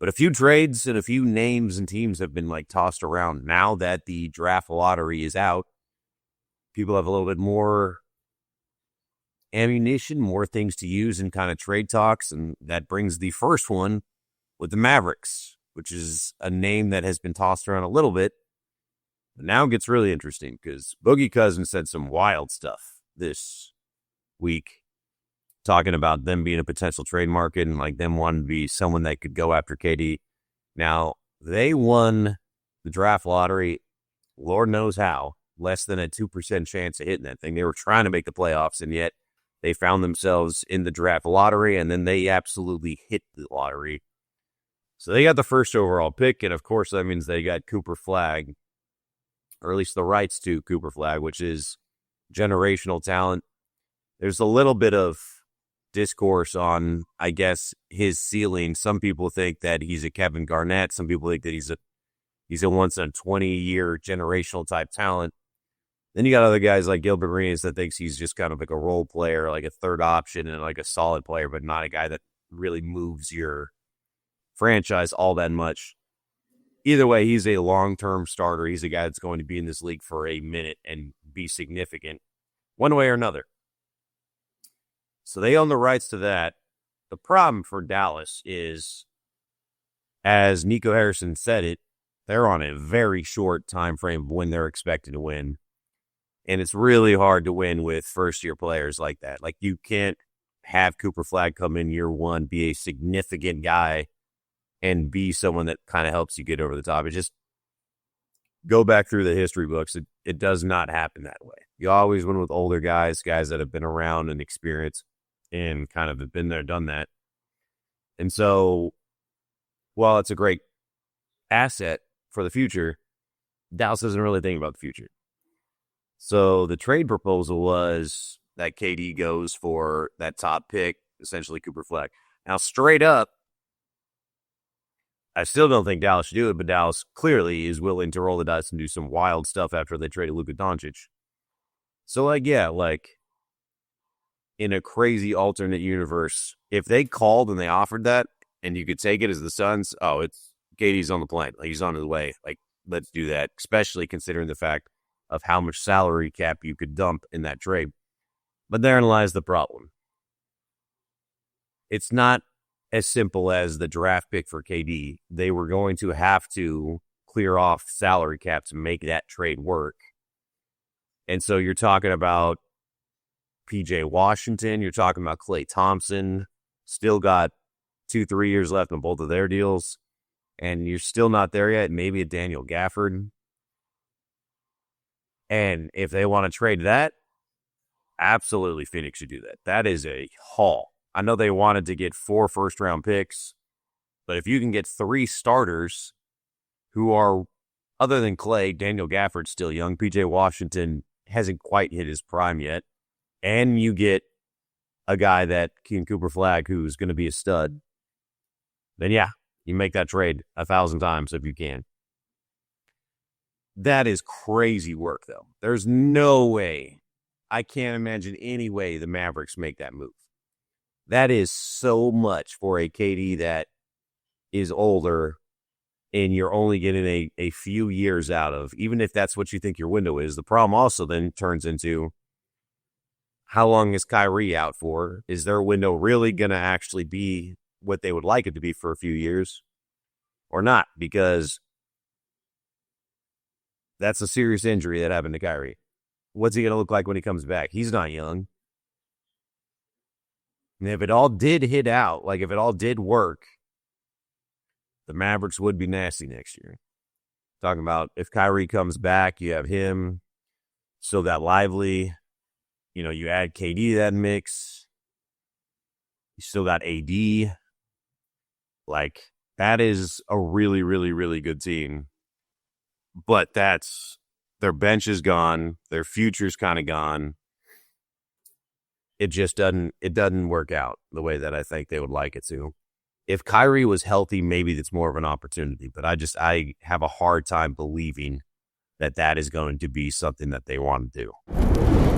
But a few trades and a few names and teams have been like tossed around. Now that the draft lottery is out, people have a little bit more ammunition, more things to use in kind of trade talks. And that brings the first one with the Mavericks, which is a name that has been tossed around a little bit. But now it gets really interesting because Boogie Cousins said some wild stuff this week, talking about them being a potential trade market and like them wanting to be someone that could go after KD. Now, they won the draft lottery, Lord knows how, less than a 2% chance of hitting that thing. They were trying to make the playoffs, and yet they found themselves in the draft lottery, and then they absolutely hit the lottery. So they got the first overall pick, and of course that means they got Cooper Flagg, or at least the rights to Cooper Flagg, which is generational talent. There's a little bit of discourse on, I guess, his ceiling. Some people think that he's a Kevin Garnett. Some people think that he's a once in a 20-year generational type talent. Then you got other guys like Gilbert Arenas that thinks he's just kind of like a role player, like a third option and like a solid player, but not a guy that really moves your franchise all that much. Either way, he's a long-term starter. He's a guy that's going to be in this league for a minute and be significant one way or another. So they own the rights to that. The problem for Dallas is, as Nico Harrison said it, they're on a very short time frame when they're expected to win. And it's really hard to win with first-year players like that. Like, you can't have Cooper Flagg come in year one, be a significant guy, and be someone that kind of helps you get over the top. It just, go back through the history books. It does not happen that way. You always win with older guys that have been around and experienced and kind of have been there, done that. And so, while it's a great asset for the future, Dallas doesn't really think about the future. So the trade proposal was that KD goes for that top pick, essentially Cooper Flagg. Now, straight up, I still don't think Dallas should do it, but Dallas clearly is willing to roll the dice and do some wild stuff after they traded Luka Doncic. So, in a crazy alternate universe, if they called and they offered that, and you could take it as the Suns, it's KD's on the plane. Like, he's on his way. Like, let's do that, especially considering the fact of how much salary cap you could dump in that trade. But therein lies the problem. It's not as simple as the draft pick for KD. They were going to have to clear off salary cap to make that trade work. And so you're talking about PJ Washington, you're talking about Klay Thompson, still got 2-3 years left on both of their deals, and you're still not there yet. Maybe a Daniel Gafford. And if they want to trade that, absolutely Phoenix should do that. That is a haul. I know they wanted to get 4 first-round picks, but if you can get 3 starters who are, other than Klay, Daniel Gafford's still young, PJ Washington hasn't quite hit his prime yet, and you get a guy that King Cooper Flagg who's going to be a stud, then yeah, you make that trade 1,000 times if you can. That is crazy work, though. There's no way, I can't imagine any way the Mavericks make that move. That is so much for a KD that is older and you're only getting a few years out of, even if that's what you think your window is. The problem also then turns into, how long is Kyrie out for? Is their window really going to actually be what they would like it to be for a few years or not? Because that's a serious injury that happened to Kyrie. What's he going to look like when he comes back? He's not young. And if it all did hit out, like if it all did work, the Mavericks would be nasty next year. Talking about if Kyrie comes back, you have him, still got Lively. You know, you add KD to that mix. You still got AD. Like, that is a really, really, really good team. But that's, their bench is gone. Their future's kind of gone. It just doesn't work out the way that I think they would like it to. If Kyrie was healthy, maybe it's more of an opportunity. But I have a hard time believing that is going to be something that they want to do.